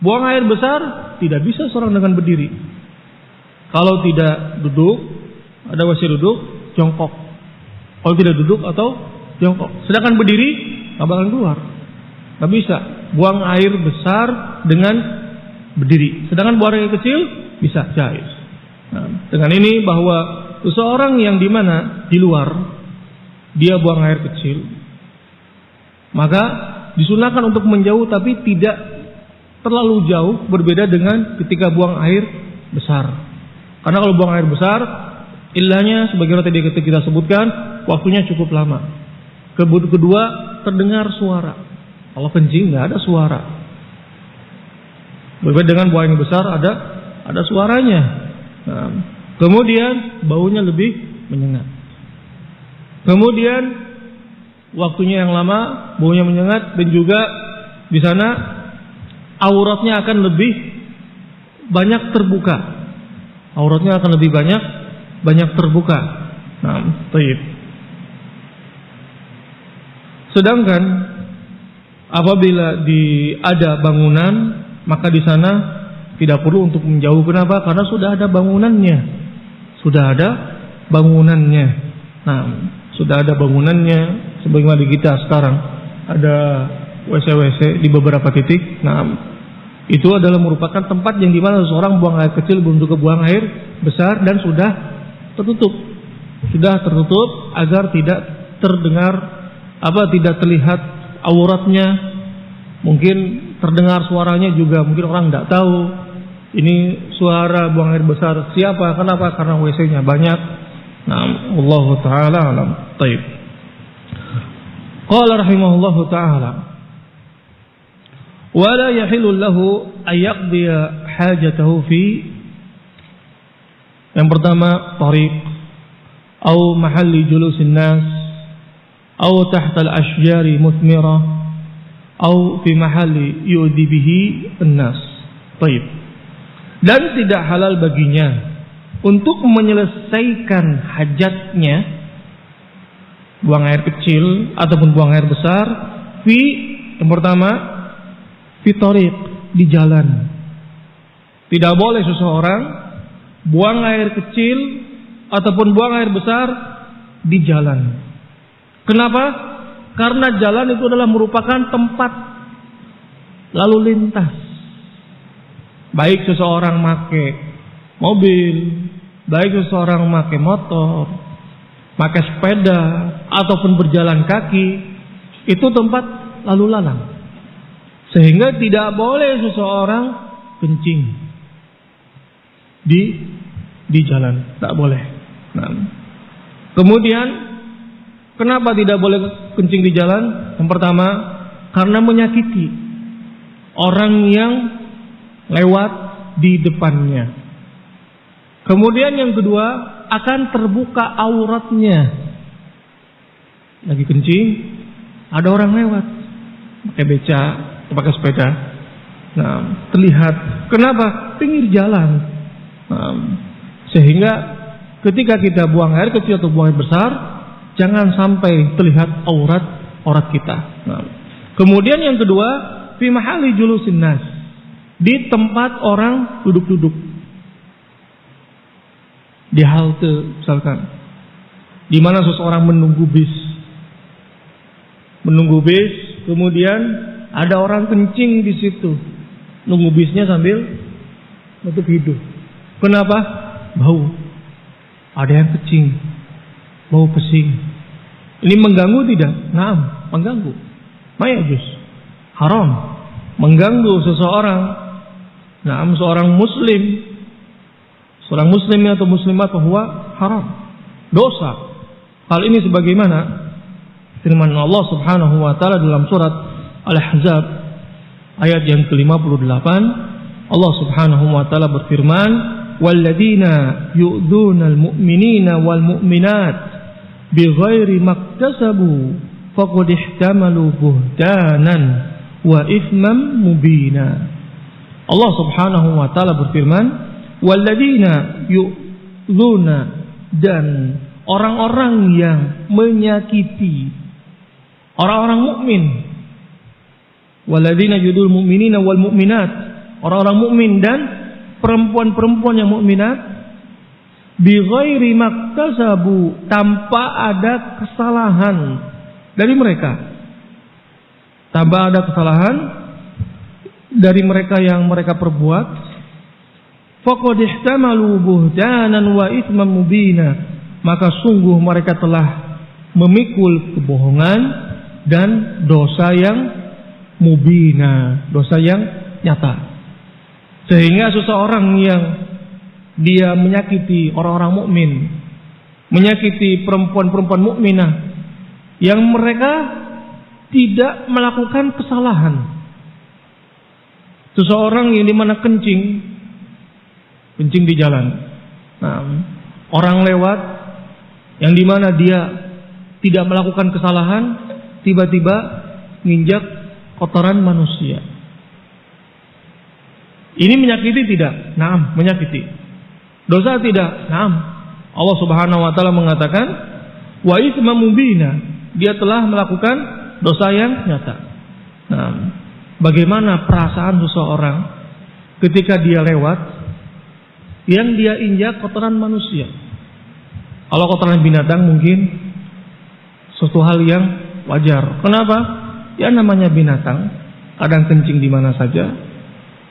Buang air besar tidak bisa seorang dengan berdiri. Kalau tidak duduk, ada wasi duduk, jongkok. Kalau tidak duduk atau jongkok. Sedangkan berdiri nggak bakal keluar, nggak bisa. Buang air besar dengan berdiri. Sedangkan buang air kecil bisa jaiz. Dengan ini bahwa seseorang yang di mana di luar dia buang air kecil, maka disunahkan untuk menjauh tapi tidak terlalu jauh, berbeda dengan ketika buang air besar. Karena kalau buang air besar, ilahnya sebagaimana tadi kita sebutkan, waktunya cukup lama. Kedua, terdengar suara. Kalau kencing nggak ada suara. Berbeda dengan buang air besar, ada suaranya. Nah, kemudian baunya lebih menyengat. Kemudian waktunya yang lama, baunya menyengat, dan juga di sana auratnya akan lebih banyak terbuka. Auratnya akan lebih banyak terbuka. Nah, taib. Sedangkan apabila ada bangunan, maka di sana tidak perlu untuk menjauh. Kenapa? Karena sudah ada bangunannya. Nah, sudah ada bangunannya. Sebagaimana di kita sekarang ada WC di beberapa titik. Nah, itu adalah merupakan tempat yang dimana seseorang buang air kecil belum juga buang air besar, dan sudah tertutup agar tidak terdengar tidak terlihat auratnya. Mungkin terdengar suaranya juga, mungkin orang tidak tahu ini suara buang air besar siapa. Kenapa? Karena WC-nya banyak. Nah, wallahu taala alam. Taib. Qala rahimahullahu taala, wala yahillu lahu ay yaqdiya hajatahu fi, yang pertama, tariq atau mahalli julusin nas atau tahta al-ashjari muthmira atau fi mahalli yu'di bihi an-nas. Baik. Dan tidak halal baginya untuk menyelesaikan hajatnya, buang air kecil ataupun buang air besar, yang pertama, fi tariq, di jalan. Tidak boleh seseorang buang air kecil ataupun buang air besar di jalan. Kenapa? Karena jalan itu adalah merupakan tempat lalu lintas. Baik seseorang pakai mobil, baik seseorang pakai motor, pakai sepeda, ataupun berjalan kaki, itu tempat lalu lalang. Sehingga tidak boleh seseorang kencing di jalan, tak boleh. Nah, kemudian kenapa tidak boleh kencing di jalan? Yang pertama, karena menyakiti orang yang lewat di depannya. Kemudian yang kedua, akan terbuka auratnya. Lagi kencing, ada orang lewat, pakai beca, pakai sepeda. Nah, terlihat. Kenapa? Pinggir jalan. Nah, sehingga ketika kita buang air kecil atau buang air besar, jangan sampai terlihat aurat kita. Nah, kemudian yang kedua, fi mahalli julusin nas, di tempat orang duduk-duduk, di halte misalkan, di mana seseorang menunggu bis, kemudian ada orang kencing di situ, nunggu bisnya sambil nutup hidung. Kenapa? Bau. Ada yang kencing, bau pesing. Ini mengganggu tidak? Naam, mengganggu. Mayajus, haram, mengganggu seseorang. Naam, seorang muslim atau muslimat, bahwa haram, dosa. Hal ini sebagaimana firman Allah Subhanahu wa taala dalam surat Al-Ahzab ayat yang ke-58. Allah Subhanahu wa taala berfirman, walladzina yu'dzunal mu'minina wal mu'minat bighairi maktasabu faqad ihtamalu buhtanan wa itsman mubina. Allah Subhanahu wa taala berfirman, walladzina yu'dzuna, dan orang-orang yang menyakiti orang-orang mukmin. Walladzina yu'dzul mu'minina wal mu'minat, orang-orang mukmin dan perempuan-perempuan yang mukminat, bighairi maktasabu, tanpa ada kesalahan dari mereka. Tanpa ada kesalahan dari mereka yang mereka perbuat, faqad ihtamalu buhtanan wa itsman mubina, maka sungguh mereka telah memikul kebohongan dan dosa yang mubina, dosa yang nyata. Sehingga seseorang yang dia menyakiti orang-orang mukmin, menyakiti perempuan-perempuan mukminah yang mereka tidak melakukan kesalahan. Seseorang yang dimana kencing di jalan. Nah, orang lewat yang dimana dia tidak melakukan kesalahan, tiba-tiba nginjak kotoran manusia. Ini menyakiti tidak? Naam, menyakiti. Dosa tidak? Naam. Allah Subhanahu wa taala mengatakan, wa itsma mubina, dia telah melakukan dosa yang nyata. Nah, bagaimana perasaan seseorang ketika dia lewat yang dia injak kotoran manusia? Kalau kotoran binatang mungkin suatu hal yang wajar. Kenapa? Ya namanya binatang, kadang kencing di mana saja,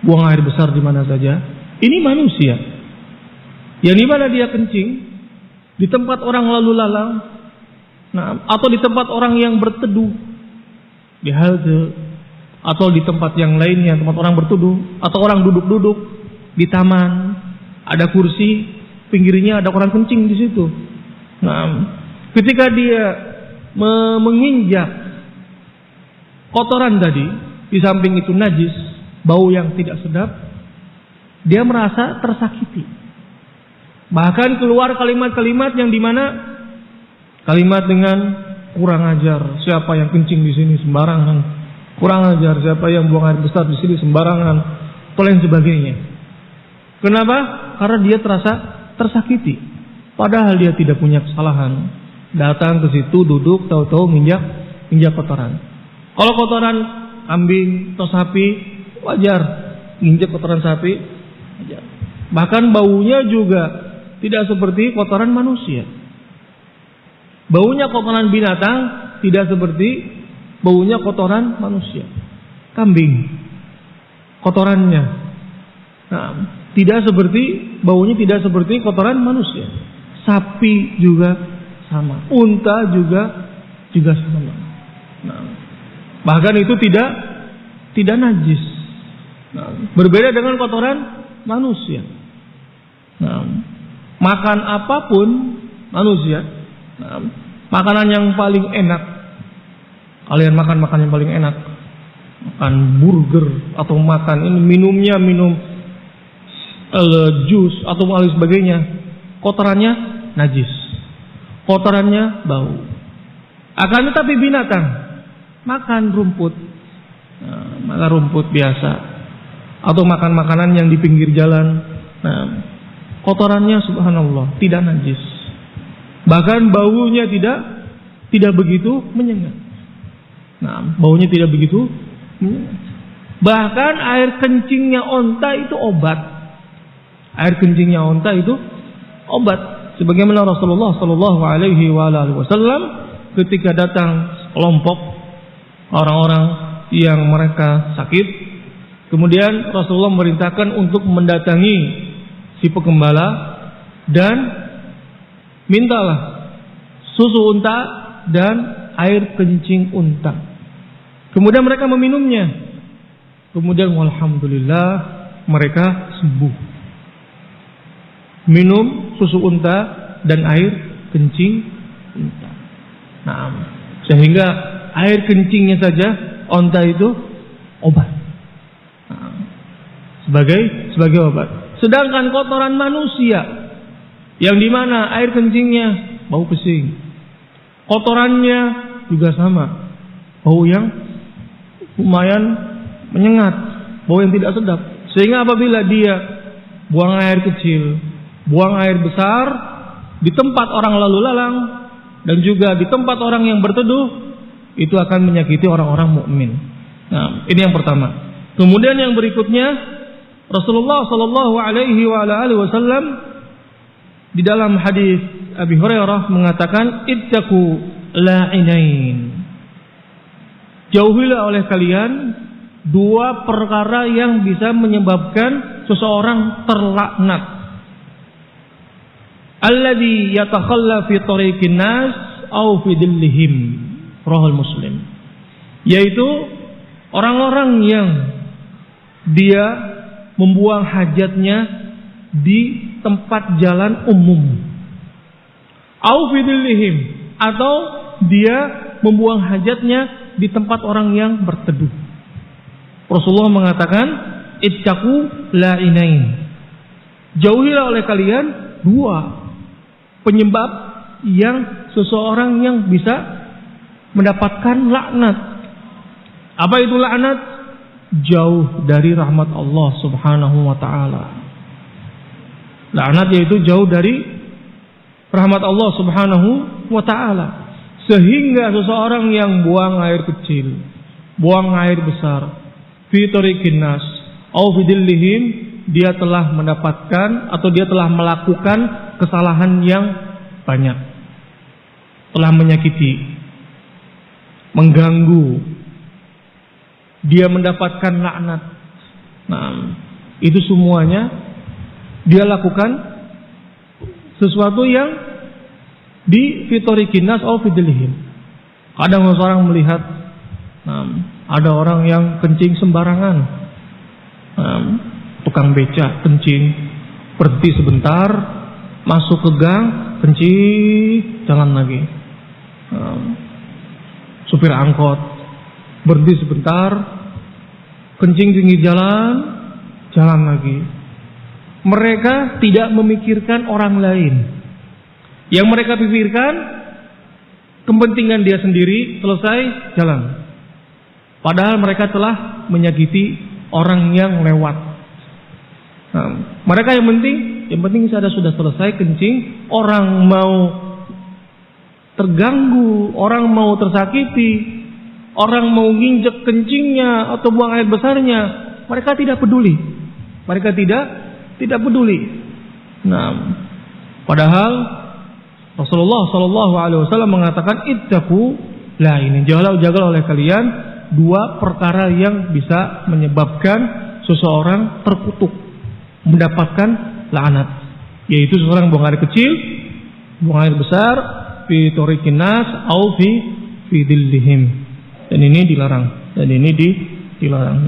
buang air besar di mana saja. Ini manusia. Yang di mana dia kencing di tempat orang lalu lalang, nah, atau di tempat orang yang berteduh, di halte, atau di tempat yang lainnya, tempat orang berteduh, atau orang duduk-duduk di taman, ada kursi, pinggirnya ada orang kencing di situ. Nah, ketika dia menginjak kotoran tadi, di samping itu najis, bau yang tidak sedap, dia merasa tersakiti. Bahkan keluar kalimat-kalimat yang dimana kalimat dengan kurang ajar, siapa yang kencing di sini sembarangan, kurang ajar, siapa yang buang air besar di sini sembarangan, atau lain sebagainya. Kenapa? Karena dia terasa tersakiti, padahal dia tidak punya kesalahan. Datang ke situ, duduk, tahu-tahu injak kotoran. Kalau kotoran kambing atau sapi, wajar. Injak kotoran sapi, wajar. Bahkan baunya juga tidak seperti kotoran manusia. Baunya kotoran binatang tidak seperti baunya kotoran manusia. Kambing, kotorannya, nah, tidak seperti baunya tidak seperti kotoran manusia. Sapi juga sama, unta juga sama. Nah, bahkan itu tidak najis. Nah, berbeda dengan kotoran manusia. Nah, makan apapun manusia, nah, makanan yang paling enak, kalian makan makanan yang paling enak, makan burger atau makan ini minumnya minum jus atau hal sebagainya, kotorannya najis, kotorannya bau. Akan tetapi binatang makan rumput, nah, makan rumput biasa atau makan makanan yang di pinggir jalan, nah, kotorannya subhanallah tidak najis. Bahkan baunya tidak begitu menyengat. Nah, baunya tidak begitu menyengat. Bahkan air kencingnya onta itu obat. Air kencingnya onta itu obat. Sebagaimana Rasulullah sallallahu alaihi wasallam ketika datang kelompok orang-orang yang mereka sakit, kemudian Rasulullah memerintahkan untuk mendatangi si pegembala dan mintalah susu unta dan air kencing unta. Kemudian mereka meminumnya. Kemudian alhamdulillah mereka sembuh. Minum susu unta dan air kencing unta. Nah, sehingga air kencingnya saja unta itu obat. Nah, sebagai obat. Sedangkan kotoran manusia yang dimana air kencingnya bau pesing, kotorannya juga sama, bau yang lumayan menyengat, bau yang tidak sedap. Sehingga apabila dia buang air kecil, buang air besar di tempat orang lalu lalang dan juga di tempat orang yang berteduh, itu akan menyakiti orang-orang mukmin. Nah, ini yang pertama. Kemudian yang berikutnya, Rasulullah sallallahu alaihi wasallam di dalam hadis Abi Hurairah mengatakan, ittaqu la'inain. Jauhilah oleh kalian dua perkara yang bisa menyebabkan seseorang terlaknat. Alladzi yatakhalla fi tariqin nas, au fi dhillihim, rawahul Muslim. Yaitu orang-orang yang dia membuang hajatnya di tempat jalan umum. Au fi dhillihim, atau dia membuang hajatnya di tempat orang yang berteduh. Rasulullah mengatakan, ittaqu la'inain. Jauhilah oleh kalian dua penyebab yang seseorang yang bisa mendapatkan laknat. Apa itu laknat? Jauh dari rahmat Allah Subhanahu wa taala. Laknat yaitu jauh dari rahmat Allah Subhanahu wa taala. Sehingga seseorang yang buang air kecil, buang air besar, fi tariqin nas au fi dhillihim, dia telah mendapatkan atau dia telah melakukan kesalahan yang banyak. Telah menyakiti, mengganggu, dia mendapatkan laknat. Nah, itu semuanya dia lakukan sesuatu yang di fitorikin nas atau fidlihim. Kadang seseorang melihat ada orang yang kencing sembarangan, tukang becak kencing, berhenti sebentar, masuk ke gang, kencing, jalan lagi. Supir angkot berhenti sebentar, kencing pinggir jalan, jalan lagi. Mereka tidak memikirkan orang lain. Yang mereka pikirkan kepentingan dia sendiri, selesai, jalan. Padahal mereka telah menyakiti orang yang lewat. Mereka yang penting saya sudah selesai kencing, orang mau terganggu, orang mau tersakiti, orang mau nginjek kencingnya atau buang air besarnya, mereka tidak peduli. Mereka tidak peduli. Padahal Rasulullah Shallallahu Alaihi Wasallam mengatakan ittaqu la'inain, jagalah oleh kalian dua perkara yang bisa menyebabkan seseorang terkutuk, mendapatkan laknat, yaitu seseorang buang air kecil, buang air besar, fi tariqin nas au fi dhillihim. Dan ini dilarang. Dilarang.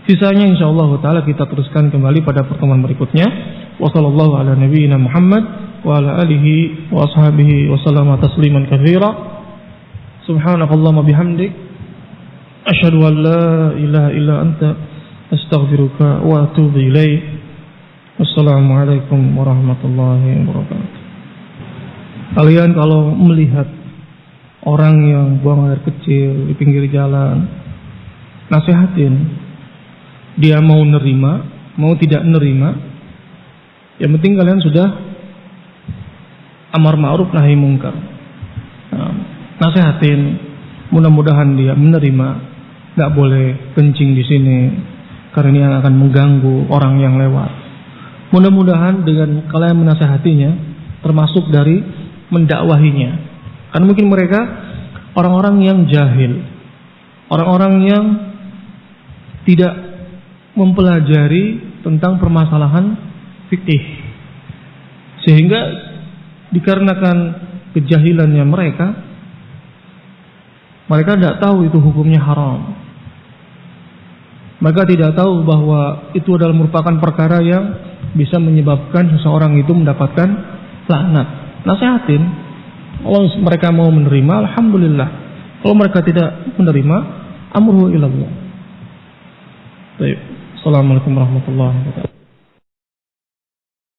Sisanya insyaallah taala kita teruskan kembali pada pertemuan berikutnya. Wassallallahu ala nabiyyina Muhammad wa ala alihi wa ashabihi wa sallama tasliman katsira. Subhanakallahumma bihamdik asyhadu an la ilaha illa anta astaghfiruka wa atubu ilaik. Wassalamualaikum warahmatullahi wabarakatuh. Kalian kalau melihat orang yang buang air kecil di pinggir jalan, nasihatin. Dia mau nerima, mau tidak nerima, yang penting kalian sudah amar ma'ruf nahi mungkar. Nasihatin, mudah-mudahan dia menerima. Nggak boleh kencing di sini karena ini akan mengganggu orang yang lewat. Mudah-mudahan dengan kalian menasihatinya, termasuk dari mendakwahinya. Karena mungkin mereka orang-orang yang jahil, orang-orang yang tidak mempelajari tentang permasalahan fikih, sehingga dikarenakan kejahilannya mereka tidak tahu itu hukumnya haram. Mereka tidak tahu bahwa itu adalah merupakan perkara yang bisa menyebabkan seseorang itu mendapatkan laknat. Nasihatin. Kalau mereka mau menerima, alhamdulillah. Kalau mereka tidak menerima, amruhu ilallah. Baik. Assalamualaikum warahmatullahi wabarakatuh.